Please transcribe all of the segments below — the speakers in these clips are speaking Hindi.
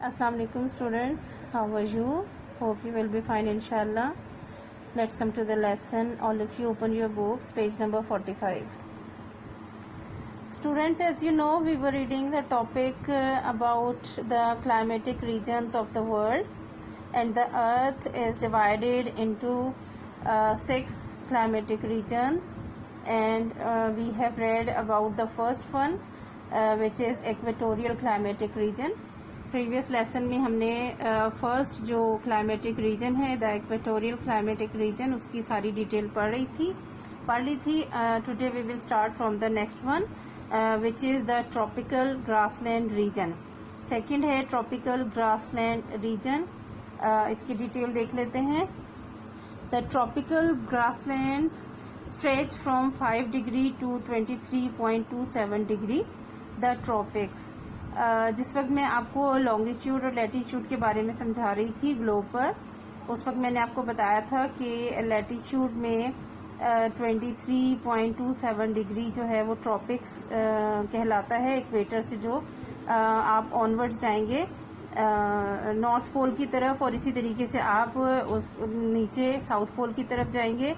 Assalamu alaikum students, how are you? Hope you will be fine inshallah. Let's come to the lesson. All of you open your books, page number 45. Students, as you know, we were reading the topic about the climatic regions of the world, and the earth is divided into 6 climatic regions, and we have read about the first one, which is equatorial climatic region. Previous lesson में हमने फर्स्ट जो क्लाइमेटिक रीजन है द इक्वेटोरियल क्लाइमेटिक रीजन उसकी सारी डिटेल पढ़ ली थी. Today we will start from the next one which is the tropical grassland region. Second है ट्रॉपिकल ग्रासलैंड रीजन. इसकी डिटेल देख लेते हैं. The tropical grasslands stretch from 5 degree to 23.27 degree. The tropics, जिस वक्त मैं आपको लॉन्गिट्यूड और लैटिट्यूड के बारे में समझा रही थी ग्लोब पर, उस वक्त मैंने आपको बताया था कि लैटिट्यूड में 23.27 डिग्री जो है वो ट्रॉपिक्स कहलाता है. इक्वेटर से जो आप ऑनवर्ड्स जाएंगे नॉर्थ पोल की तरफ, और इसी तरीके से आप उस नीचे साउथ पोल की तरफ जाएंगे,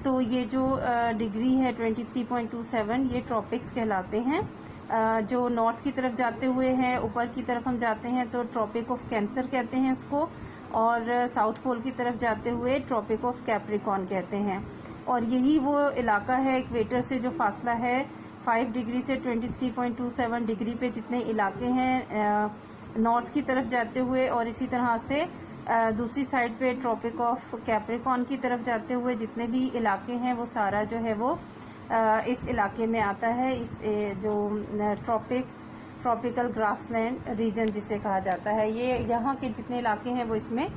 तो ये जो डिग्री है 23.27 ये ट्रॉपिक्स कहलाते हैं. जो नॉर्थ की तरफ जाते हुए हैं, ऊपर की तरफ हम जाते हैं तो ट्रॉपिक ऑफ कैंसर कहते हैं इसको, और साउथ पोल की तरफ जाते हुए ट्रॉपिक ऑफ कैप्रिकॉर्न कहते हैं. और यही वो इलाका है इक्वेटर से जो फासला है 5 डिग्री से 23.27 डिग्री पे जितने इलाके हैं नॉर्थ की तरफ जाते हुए, और इसी तरह से दूसरी साइड पे ट्रॉपिक ऑफ कैप्रिकॉर्न की तरफ जाते हुए जितने भी इलाके हैं वो सारा जो है वो इस इलाके में आता है. इस जो ट्रॉपिकल ग्रासलैंड रीजन जिसे कहा जाता है, ये यहाँ के जितने इलाके हैं वो इसमें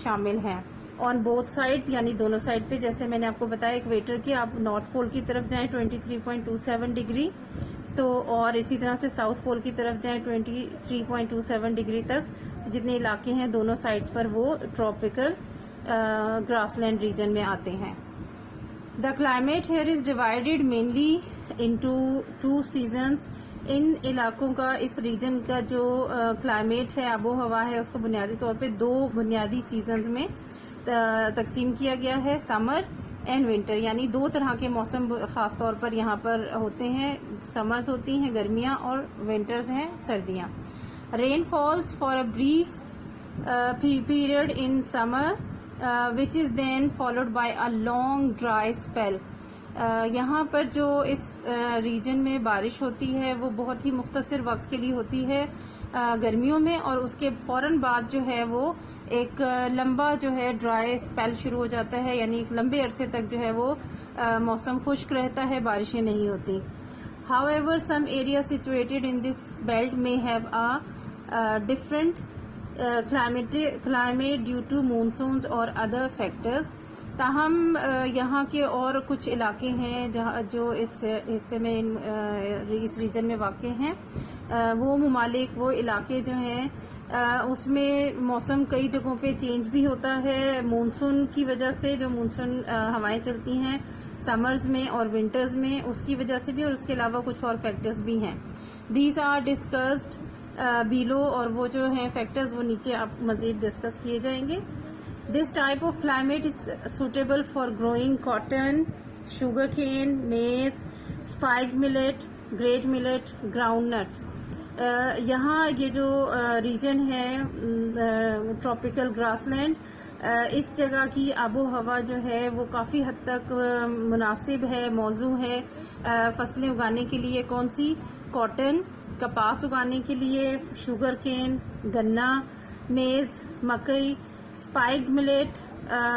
शामिल हैं. ऑन बोथ साइड्स, यानी दोनों साइड पे, जैसे मैंने आपको बताया इक्वेटर की आप नॉर्थ पोल की तरफ जाएं 23.27 डिग्री, तो और इसी तरह से साउथ पोल की तरफ जाएं 23.27 डिग्री तक जितने इलाके हैं दोनों साइड्स पर वो ट्रॉपिकल ग्रासलैंड रीजन में आते हैं. The climate here is divided mainly into 2 seasons. इन इलाकों का, इस रीजन का जो क्लाइमेट है, आबो हवा है, उसको बुनियादी तौर पे 2 बुनियादी सीजन्स में तकसीम किया गया है, समर एंड विंटर. यानी 2 तरह के मौसम खास तौर पर यहाँ पर होते हैं. समर्स होती हैं गर्मियाँ और विंटर्स हैं सर्दियाँ. Rain false for a brief period in summer which is then followed by a long dry spell. यहाँ पर जो इस रीजन में बारिश होती है वो बहुत ही मुख्तसर वक्त के लिए होती है गर्मियों में, और उसके फौरन बाद जो है वो एक लंबा जो है ड्राई स्पेल शुरू हो जाता है. यानी एक लंबे अरसे तक जो है वो मौसम खुश्क रहता है, बारिशें नहीं होती. However, some areas situated in this belt may have a different climate due to monsoons और other factors. ताहम यहाँ के और कुछ इलाके हैं जहाँ जो इस हिस्से में इस रीजन में वाक़ हैं. वो ममालिक, वो इलाके जो हैं उसमें मौसम कई जगहों पे चेंज भी होता है मानसून की वजह से. जो मानसून हवाएं चलती हैं समर्स में और विंटर्स में, उसकी वजह से भी, और उसके अलावा कुछ और फैक्टर्स भी हैं. दीज आर डिस्कस्ड बिलो, और वो जो हैं फैक्टर्स वो नीचे आप मजीद डिस्कस किए जाएंगे. This type of climate is suitable for growing cotton, sugar cane, maize, spiked millet, great millet, ground nuts. यहाँ ये जो रीजन है ट्रॉपिकल ग्रासलैंड, इस जगह की आबो हवा जो है वो काफ़ी हद तक मुनासिब है, मौजू है फसलें उगाने के लिए. कौन सी? कॉटन, कपास उगाने के लिए, शुगर केन, गन्ना, मेज, मकई, स्पाइक्ड मिलेट,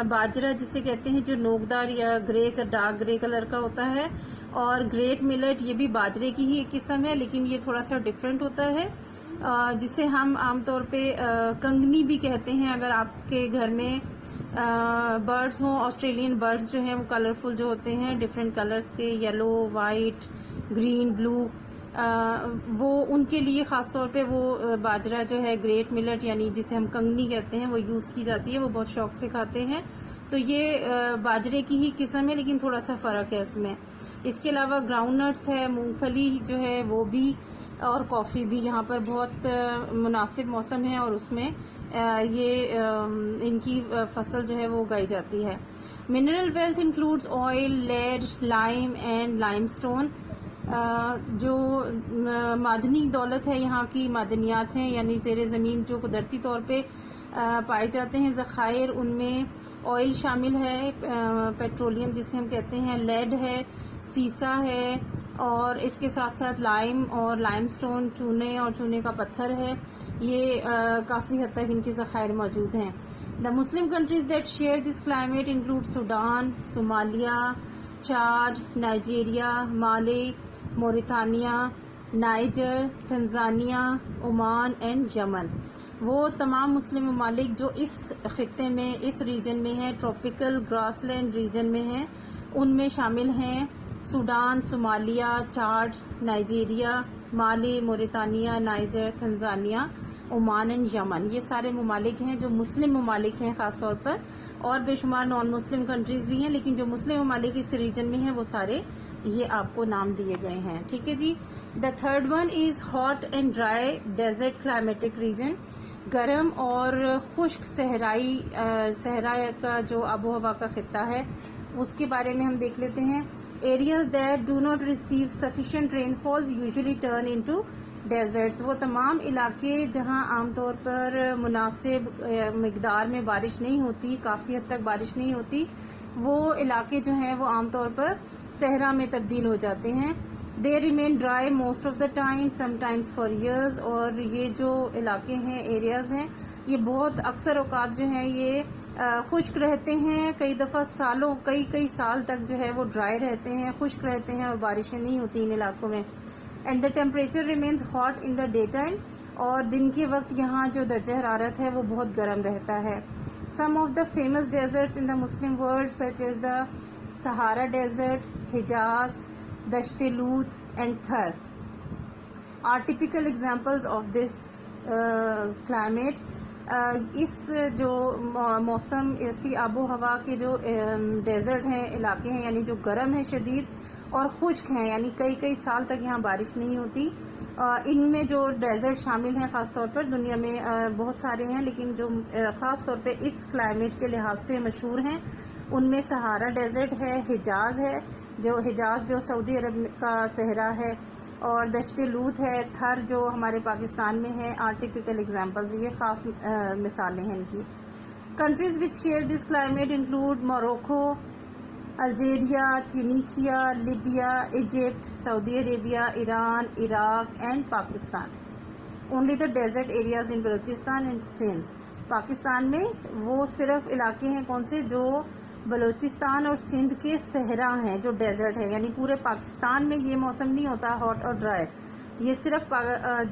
बाजरा जिसे कहते हैं जो नोकदार या डार्क ग्रे कलर का होता है, और ग्रेट मिलेट, ये भी बाजरे की ही एक किस्म है लेकिन ये थोड़ा सा डिफरेंट होता है, जिसे हम आमतौर पे कंगनी भी कहते हैं. अगर आपके घर में बर्ड्स हों, ऑस्ट्रेलियन बर्ड्स जो हैं वो कलरफुल जो होते हैं, डिफरेंट कलर्स के, येलो, वाइट, ग्रीन, ब्लू, वो उनके लिए ख़ास तौर पे वो बाजरा जो है ग्रेट मिलेट यानी जिसे हम कंगनी कहते हैं वो यूज़ की जाती है. वो बहुत शौक से खाते हैं. तो ये बाजरे की ही किस्म है लेकिन थोड़ा सा फ़र्क है इसमें. इसके अलावा ग्राउंड नट्स है, मूंगफली जो है वो भी और कॉफ़ी भी यहाँ पर बहुत मुनासिब मौसम है और उसमें इनकी फसल जो है वो उगाई जाती है। Mineral wealth includes oil, lead, lime and limestone. जो मादनी दौलत है, यहाँ की मादनियात हैं यानी ज़ेर ज़मीन जो कुदरती तौर पे पाए जाते हैं ज़खायर, उनमें ऑयल शामिल है, पेट्रोलियम जिसे हम कहते हैं, लेड है, सीसा है और इसके साथ साथ लाइम और लाइमस्टोन, चूने और चूने का पत्थर है। ये काफ़ी हद तक इनके ज़खायर मौजूद हैं। The Muslim countries that share this climate include Sudan, Somalia, Chad, Nigeria, Mali, Mauritania, Niger, Tanzania, Oman and Yemen. वो तमाम मुस्लिम ममालिक जो इस खित्ते में, इस रीजन में हैं, ट्रॉपिकल ग्रासलैंड रीजन में हैं, उनमें शामिल हैं Sudan, Somalia, Chad, Nigeria, Mali, Mauritania, Niger, Tanzania, Oman and Yemen. ये सारे ममालिक हैं जो मुस्लिम ममालिक हैं ख़ास तौर पर, और बेशुमार नॉन मुस्लिम कंट्रीज़ भी हैं, लेकिन जो मुस्लिम ममालिक इस रीजन में हैं वो सारे ये आपको नाम दिए गए हैं। ठीक है जी। The third one is hot and dry desert climatic region. गर्म और खुश्क सहरा का जो आबो हवा का खित्ता है उसके बारे में हम देख लेते हैं। Areas that do not receive sufficient rainfalls usually turn into deserts. वो तमाम इलाके जहां आमतौर पर मुनासिब मिकदार में बारिश नहीं होती, काफ़ी हद तक बारिश नहीं होती, वो इलाके जो हैं वो आमतौर पर सहरा में तब्दील हो जाते हैं। They remain dry most of the time, sometimes for years. और ये जो इलाके हैं, एरियाज हैं, ये बहुत अक्सर औकात जो हैं ये खुश्क रहते हैं, कई दफ़ा सालों कई साल तक जो है वो ड्राई रहते हैं, खुश्क रहते हैं और बारिशें नहीं होती इन इलाकों में। And the temperature remains hot in the day time. और दिन के वक्त यहाँ जो दर्जा हरारत है वो बहुत गर्म रहता है। Some of the famous deserts in the Muslim world such as the Sahara desert, Hijaz, Dashte Lut and Thar are typical examples of this climate. इस जो मौसम, ऐसी आबो हवा के जो डेजर्ट हैं, इलाके हैं, यानी जो गर्म है शदीद और खुश्क हैं, यानी कई साल तक यहाँ बारिश नहीं होती, इनमें जो डेजर्ट शामिल हैं ख़ास तौर पर, दुनिया में बहुत सारे हैं लेकिन जो ख़ास तौर पे इस क्लाइमेट के लिहाज से मशहूर हैं उनमें सहारा डेजर्ट है, हिजाज जो सऊदी अरब का सहरा है, और दश्ते लूत है, थर जो हमारे पाकिस्तान में है। आर टिपिकल एग्जाम्पल्स, ये ख़ास मिसालें हैं इनकी। Countries which share this climate include Morocco, Algeria, Tunisia, Libya, Egypt, Saudi Arabia, Iran, Iraq and Pakistan. Only the desert areas in Balochistan and Sindh. Pakistan में वो सिर्फ इलाके हैं कौन से जो बलूचिस्तान और सिंध के सहरा हैं, जो डेजर्ट है, यानी पूरे पाकिस्तान में ये मौसम नहीं होता हॉट और ड्राई, ये सिर्फ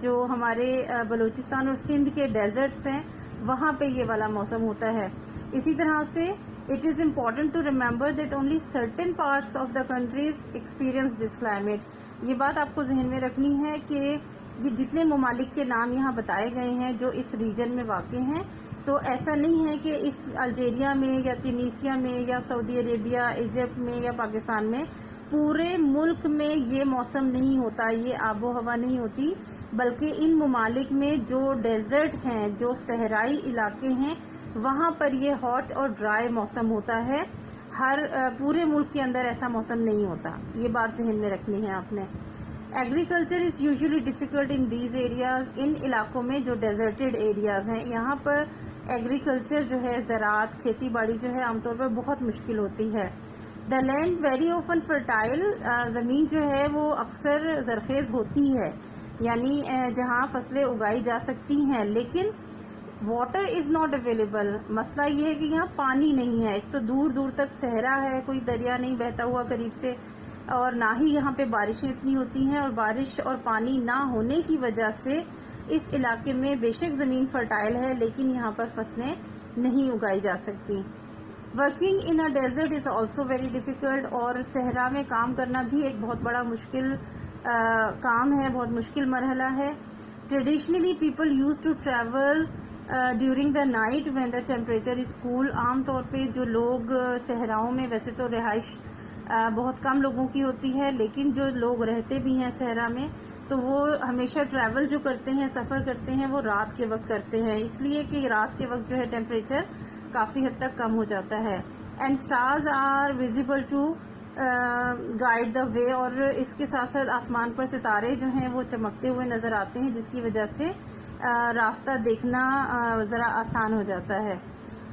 जो हमारे बलूचिस्तान और सिंध के डेजर्ट्स हैं वहाँ पे ये वाला मौसम होता है। इसी तरह से it is important to remember that only certain parts of the countries experience this climate. ये बात आपको जहन में रखनी है कि ये जितने ममालिक के नाम यहाँ बताए गए हैं जो इस रीजन में वाक़ हैं, तो ऐसा नहीं है कि इस अल्जीरिया में या ट्यूनीसिया में या सऊदी अरेबिया, इजिप्ट में या पाकिस्तान में, पूरे मुल्क में ये मौसम नहीं होता, ये आबो हवा नहीं होती, बल्कि इन ममालिक में जो डेजर्ट हैं, जो सहराई इलाके हैं, वहाँ पर ये हॉट और ड्राई मौसम होता है। पूरे मुल्क के अंदर ऐसा मौसम नहीं होता, ये बात जहन में रखनी है आपने। Agriculture is usually difficult in these areas. इन इलाकों में जो डेजर्टेड एरियाज़ हैं, यहाँ पर एग्रीकल्चर जो है, ज़राअत, खेती बाड़ी जो है, आमतौर पर बहुत मुश्किल होती है। The land very often fertile. ज़मीन जो है वो अक्सर ज़रखेज़ होती है, यानी जहाँ फसलें उगाई जा सकती हैं, लेकिन वाटर इज़ नॉट अवेलेबल। मसला ये है कि यहाँ पानी नहीं है। एक तो दूर दूर तक सहरा है, कोई दरिया नहीं बहता हुआ करीब से, और ना ही यहाँ पे बारिशें इतनी होती हैं, और बारिश और पानी ना होने की वजह से इस इलाके में बेशक ज़मीन फर्टाइल है लेकिन यहाँ पर फसलें नहीं उगाई जा सकती। Working in a desert is also very difficult. और सहरा में काम करना भी एक बहुत बड़ा मुश्किल काम है, बहुत मुश्किल मरहला है। Traditionally people use to travel during the night when the temperature is cool. आम तौर पे जो लोग सहराओं में, वैसे तो रिहाइश बहुत कम लोगों की होती है, लेकिन जो लोग रहते भी हैं सहरा में, तो वो हमेशा ट्रैवल जो करते हैं, सफ़र करते हैं, वो रात के वक्त करते हैं, इसलिए कि रात के वक्त जो है टेम्परेचर काफ़ी हद तक कम हो जाता है। And stars are visible to guide the way, और इसके साथ साथ आसमान पर सितारे जो हैं वो चमकते हुए नज़र आते हैं, जिसकी वजह से रास्ता देखना ज़रा आसान हो जाता है।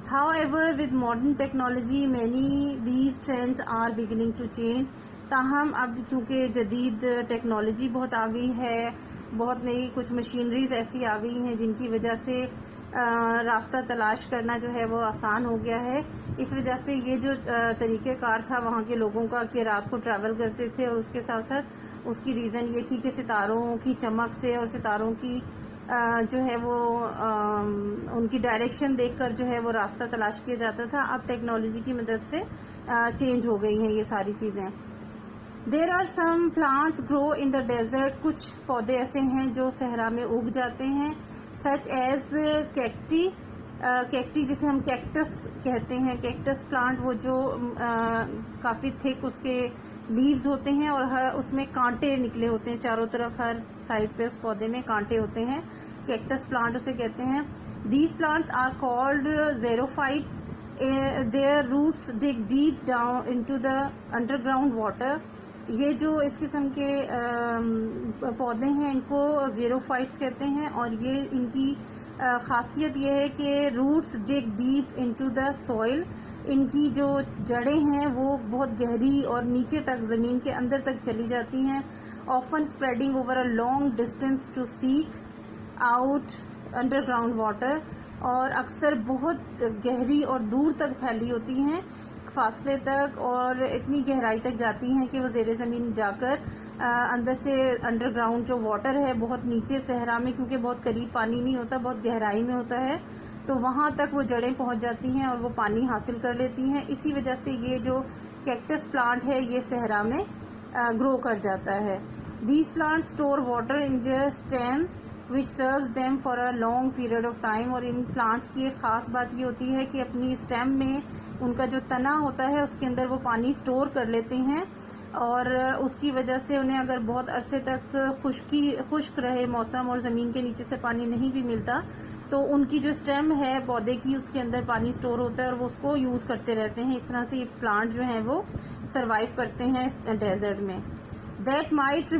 However, with modern technology, many these trends are beginning to change. ताहम अब क्योंकि जदीद टेक्नोलॉजी बहुत आ गई है, बहुत नई कुछ मशीनरीज ऐसी आ गई हैं जिनकी वजह से रास्ता तलाश करना जो है वो आसान हो गया है। इस वजह से ये जो तरीक़ेकार था वहाँ के लोगों का कि रात को ट्रैवल करते थे, और उसके साथ साथ उसकी रीज़न ये थी कि सितारों की चमक से और सितारों की जो है वो उनकी डायरेक्शन देखकर जो है वो रास्ता तलाश किया जाता था। अब टेक्नोलॉजी की मदद से चेंज हो गई हैं ये सारी चीज़ें। There are some plants grow in the desert, कुछ पौधे ऐसे हैं जो सहरा में उग जाते हैं, सच एज कैक्टी, कैक्टी जिसे हम कैक्टस कहते हैं। कैक्टस प्लांट वो जो काफ़ी थिक उसके लीव्स होते हैं और हर उसमें कांटे निकले होते हैं चारों तरफ, हर साइड पे उस पौधे में कांटे होते हैं, कैक्टस प्लांट उसे कहते हैं। These plants are called xerophytes, their roots dig deep down into the underground water. ये जो इस किस्म के पौधे हैं इनको ज़ेरोफाइट्स कहते हैं, और ये इनकी खासियत ये है कि roots dig deep into the soil, इनकी जो जड़ें हैं वो बहुत गहरी और नीचे तक ज़मीन के अंदर तक चली जाती हैं, often spreading over a long distance to seek out underground water, और अक्सर बहुत गहरी और दूर तक फैली होती हैं, फासले तक, और इतनी गहराई तक जाती हैं कि वो ज़ेरे ज़मीन जाकर अंदर से अंडरग्राउंड जो वाटर है बहुत नीचे सहरा में, क्योंकि बहुत करीब पानी नहीं होता, बहुत गहराई में होता है, तो वहाँ तक वो जड़ें पहुँच जाती हैं और वो पानी हासिल कर लेती हैं। इसी वजह से ये जो कैक्टस प्लांट है ये सहरा में ग्रो कर जाता है। These plant store water in their stems which serves them for a long period of time, और इन प्लांट्स की एक ख़ास बात ये होती है कि अपनी स्टेम में उनका जो तना होता है उसके अंदर वो पानी स्टोर कर लेते हैं, और उसकी वजह से उन्हें अगर बहुत अरसे तक खुश्क रहे मौसम और ज़मीन के नीचे से पानी नहीं भी मिलता, तो उनकी जो स्टेम है पौधे की उसके अंदर पानी स्टोर होता है और वो उसको यूज़ करते रहते हैं। इस तरह से ये प्लांट जो हैं वो सरवाइव करते हैं डेजर्ट में। That might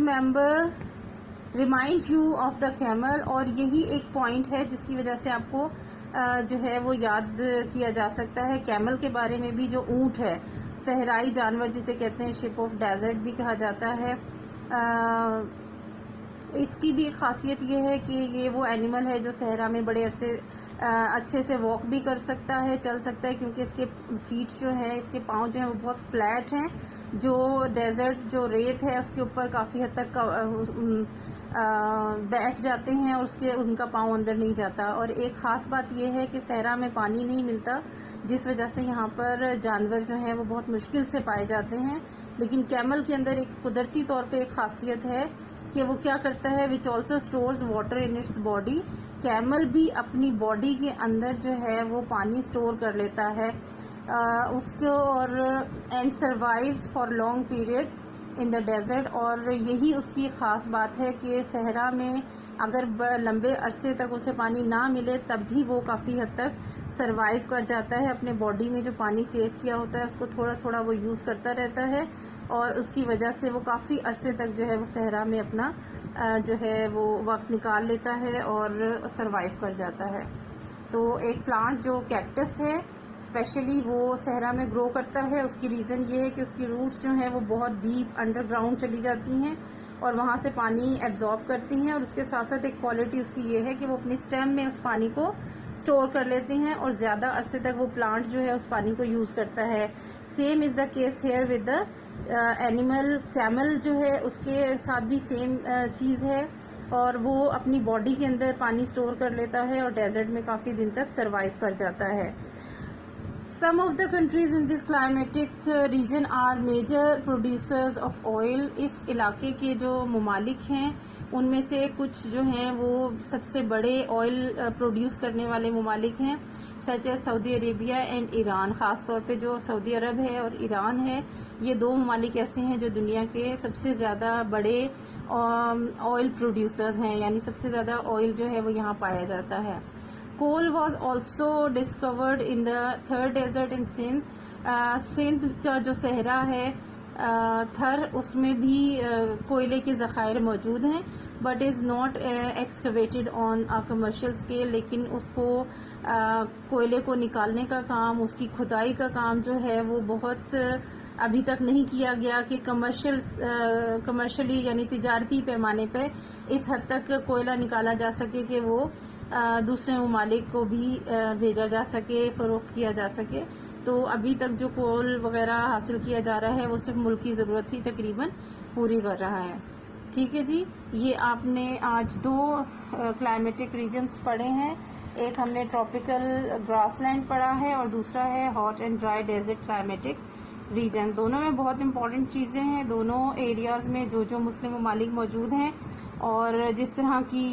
remind you of the camel, और यही एक पॉइंट है जिसकी वजह से आपको जो है वो याद किया जा सकता है कैमल के बारे में भी, जो ऊँट है, सहराई जानवर जिसे कहते हैं, शिप ऑफ डेजर्ट भी कहा जाता है। इसकी भी एक खासियत ये है कि ये वो एनिमल है जो सहरा में बड़े अरसे अच्छे से वॉक भी कर सकता है, चल सकता है, क्योंकि इसके फीट जो हैं, इसके पाँव जो हैं वो बहुत फ्लैट हैं, जो डेजर्ट जो रेत है उसके ऊपर काफ़ी हद तक बैठ जाते हैं और उनका पाँव अंदर नहीं जाता। और एक ख़ास बात यह है कि सहरा में पानी नहीं मिलता, जिस वजह से यहाँ पर जानवर जो हैं वो बहुत मुश्किल से पाए जाते हैं। लेकिन कैमल के अंदर एक कुदरती तौर पे एक खासियत है कि वो क्या करता है, which also stores water in its body. Camel भी अपनी बॉडी के अंदर जो है वो पानी स्टोर कर लेता है उसको, और and survives for long periods in the desert. और यही उसकी ख़ास बात है कि सहरा में अगर लंबे अरसे तक उसे पानी ना मिले तब भी वो काफ़ी हद तक सरवाइव कर जाता है, अपने बॉडी में जो पानी सेव किया होता है उसको थोड़ा थोड़ा वो यूज़ करता रहता है, और उसकी वजह से वो काफ़ी अरसे तक जो है वो सहरा में अपना जो है वो वक्त निकाल लेता है और सरवाइव कर जाता है। तो एक प्लांट जो कैक्टस है स्पेशली वो सहरा में ग्रो करता है, उसकी रीज़न ये है कि उसकी रूट्स जो हैं वो बहुत डीप अंडरग्राउंड चली जाती हैं और वहाँ से पानी एब्जॉर्ब करती हैं, और उसके साथ साथ एक क्वालिटी उसकी ये है कि वो अपनी स्टेम में उस पानी को स्टोर कर लेते हैं और ज़्यादा अरसे तक वो प्लांट जो है उस पानी को यूज़ करता है। Same is the case here with the animal. Camel जो है उसके साथ भी सेम चीज़ है, और वो अपनी बॉडी के अंदर पानी स्टोर कर लेता है और डेजर्ट में काफ़ी दिन तक सरवाइव कर जाता है। Some of the countries in this climatic region are major producers of oil. इस इलाके के जो ममालिक हैं उनमें से कुछ जो हैं वो सबसे बड़े ऑयल प्रोड्यूस करने वाले ममालिक हैं। Such as Saudi Arabia and Iran. ख़ास तौर पे जो सऊदी अरब है और ईरान है, ये दो ममालिक ऐसे हैं जो दुनिया के सबसे ज़्यादा बड़े ऑयल प्रोड्यूसर्स हैं, यानी सबसे ज़्यादा ऑयल जो है वो यहाँ पाया जाता है। Coal was also discovered in the Thar desert in Sindh. Sindh का जो सहरा है थर, उसमें भी कोयले के ज़खायर मौजूद हैं, but is not excavated on a commercial scale. लेकिन उसको कोयले को निकालने का काम, उसकी खुदाई का काम जो है वो बहुत अभी तक नहीं किया गया कि कमर्शियली यानी तिजारती पैमाने पे इस हद तक कोयला निकाला जा सके कि वो दूसरे ममालिक को भी भेजा जा सके, फ़रोख्त किया जा सके। तो अभी तक जो कोल वगैरह हासिल किया जा रहा है वो सिर्फ मुल्क की ज़रूरत ही तकरीबन पूरी कर रहा है। ठीक है जी, ये आपने आज दो क्लाइमेटिक रीजन्स पढ़े हैं। एक हमने ट्रॉपिकल ग्रासलैंड पढ़ा है और दूसरा है hot and dry desert climatic region. दोनों में बहुत इंपॉर्टेंट चीज़ें हैं। दोनों एरियाज़ में जो जो मुस्लिम ममालिक मौजूद हैं और जिस तरह की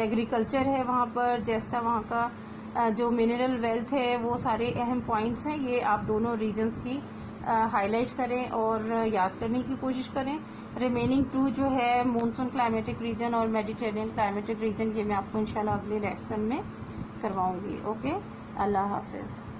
एग्रीकल्चर है वहाँ पर, जैसा वहाँ का जो मिनरल वेल्थ है, वो सारे अहम पॉइंट्स हैं। ये आप दोनों रीजन्स की हाईलाइट करें और याद करने की कोशिश करें। रिमेनिंग टू जो है मानसून क्लाइमेटिक रीजन और मेडिटेरेनियन क्लाइमेटिक रीजन, ये मैं आपको इंशाल्लाह अगले लेसन में करवाऊंगी। ओके, अल्लाह हाफिज़।